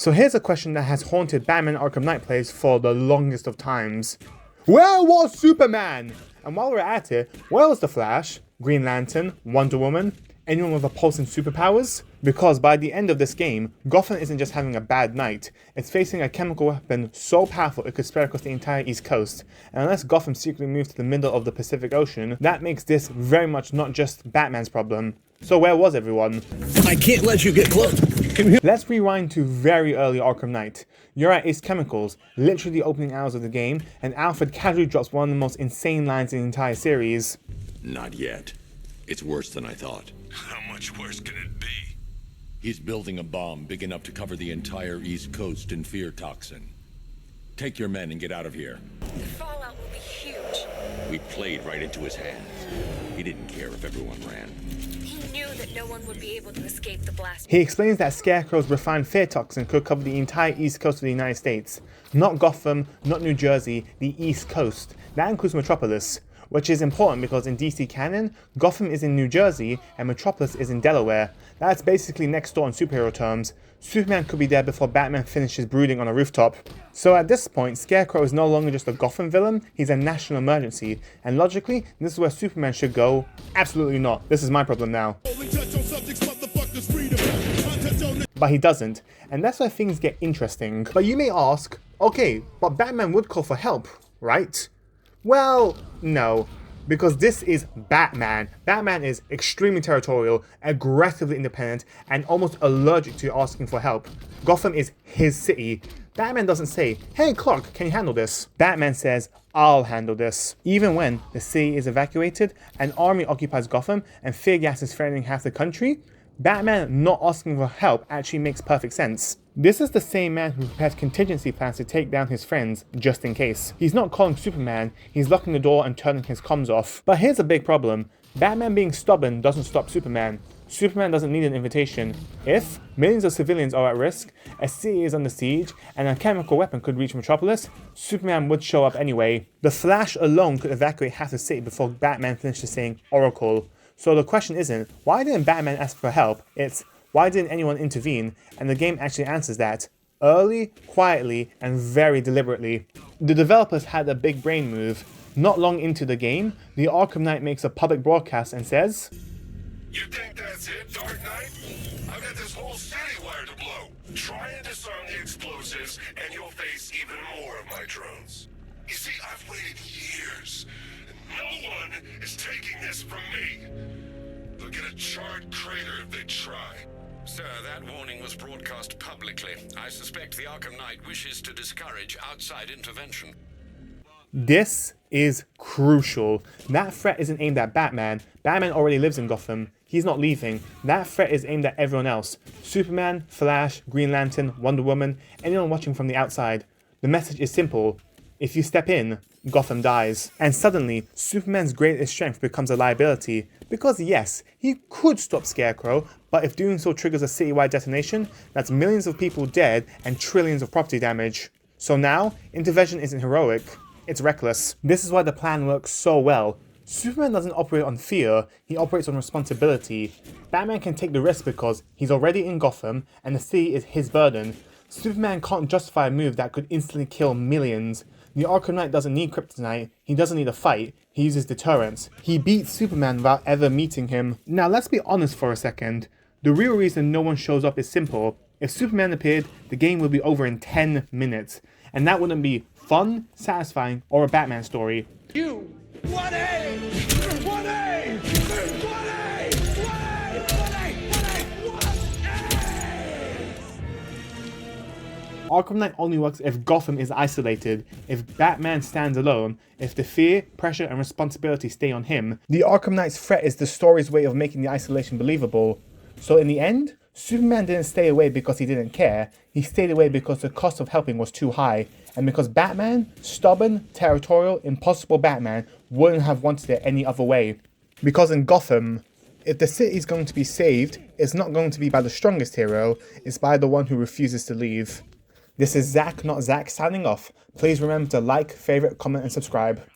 So here's a question that has haunted Batman Arkham Knight players for the longest of times. Where was Superman? And while we're at it, where was the Flash, Green Lantern, Wonder Woman, anyone with opposing superpowers? Because by the end of this game, Gotham isn't just having a bad night, it's facing a chemical weapon so powerful it could spread across the entire East Coast. And unless Gotham secretly moves to the middle of the Pacific Ocean, that makes this very much not just Batman's problem. So where was everyone? I can't let you get close. Let's rewind to very early Arkham Knight. You're at Ace Chemicals, literally the opening hours of the game, and Alfred casually drops one of the most insane lines in the entire series. Not yet. It's worse than I thought. How much worse can it be? He's building a bomb big enough to cover the entire East Coast in fear toxin. Take your men and get out of here. The fallout will be huge. We played right into his hands. He didn't care if everyone ran. He knew that no one would be able to escape the blast. He explains that Scarecrow's refined fear toxin could cover the entire East Coast of the United States. Not Gotham, not New Jersey, the East Coast. That includes Metropolis. Which is important because in DC canon, Gotham is in New Jersey and Metropolis is in Delaware. That's basically next door in superhero terms. Superman could be there before Batman finishes brooding on a rooftop. So at this point, Scarecrow is no longer just a Gotham villain, he's a national emergency. And logically, this is where Superman should go. Absolutely not. This is my problem now. But he doesn't, and that's where things get interesting. But you may ask, okay, but Batman would call for help, right? Well, no, because this is Batman. Batman is extremely territorial, aggressively independent, and almost allergic to asking for help. Gotham is his city. Batman doesn't say, hey Clark, can you handle this? Batman says, I'll handle this. Even when the city is evacuated, an army occupies Gotham, and fear gas is threatening half the country, Batman not asking for help actually makes perfect sense. This is the same man who prepares contingency plans to take down his friends, just in case. He's not calling Superman, he's locking the door and turning his comms off. But here's a big problem. Batman being stubborn doesn't stop Superman. Superman doesn't need an invitation. If millions of civilians are at risk, a city is under siege, and a chemical weapon could reach Metropolis, Superman would show up anyway. The Flash alone could evacuate half the city before Batman finishes saying Oracle. So the question isn't, why didn't Batman ask for help? It's, why didn't anyone intervene? And the game actually answers that. Early, quietly, and very deliberately. The developers had a big brain move. Not long into the game, the Arkham Knight makes a public broadcast and says, You think that's it, Dark Knight? I've got this whole city wired to blow. Try and disarm the explosives, and you'll face even more of my drones. You see, I've waited years, and no one is taking this from me. They'll get a charred crater if they try. Sir, that warning was broadcast publicly. I suspect the Arkham Knight wishes to discourage outside intervention. This is crucial. That threat isn't aimed at Batman. Batman already lives in Gotham. He's not leaving. That threat is aimed at everyone else. Superman, Flash, Green Lantern, Wonder Woman, anyone watching from the outside. The message is simple. If you step in, Gotham dies. And suddenly, Superman's greatest strength becomes a liability. Because yes, he could stop Scarecrow, but if doing so triggers a citywide detonation, that's millions of people dead and trillions of property damage. So now, intervention isn't heroic, it's reckless. This is why the plan works so well. Superman doesn't operate on fear, he operates on responsibility. Batman can take the risk because he's already in Gotham and the city is his burden. Superman can't justify a move that could instantly kill millions. The Arkham Knight doesn't need kryptonite, he doesn't need a fight, he uses deterrence. He beats Superman without ever meeting him. Now let's be honest for a second. The real reason no one shows up is simple. If Superman appeared, the game would be over in 10 minutes. And that wouldn't be fun, satisfying, or a Batman story. You! 1A! 1A! 1A! 1A! 1A! 1A! Arkham Knight only works if Gotham is isolated, if Batman stands alone, if the fear, pressure, and responsibility stay on him. The Arkham Knight's threat is the story's way of making the isolation believable. So in the end, Superman didn't stay away because he didn't care, he stayed away because the cost of helping was too high, and because Batman, stubborn, territorial, impossible Batman, wouldn't have wanted it any other way. Because in Gotham, if the city is going to be saved, it's not going to be by the strongest hero, it's by the one who refuses to leave. This is Zach, not Zach, signing off. Please remember to like, favorite, comment, and subscribe.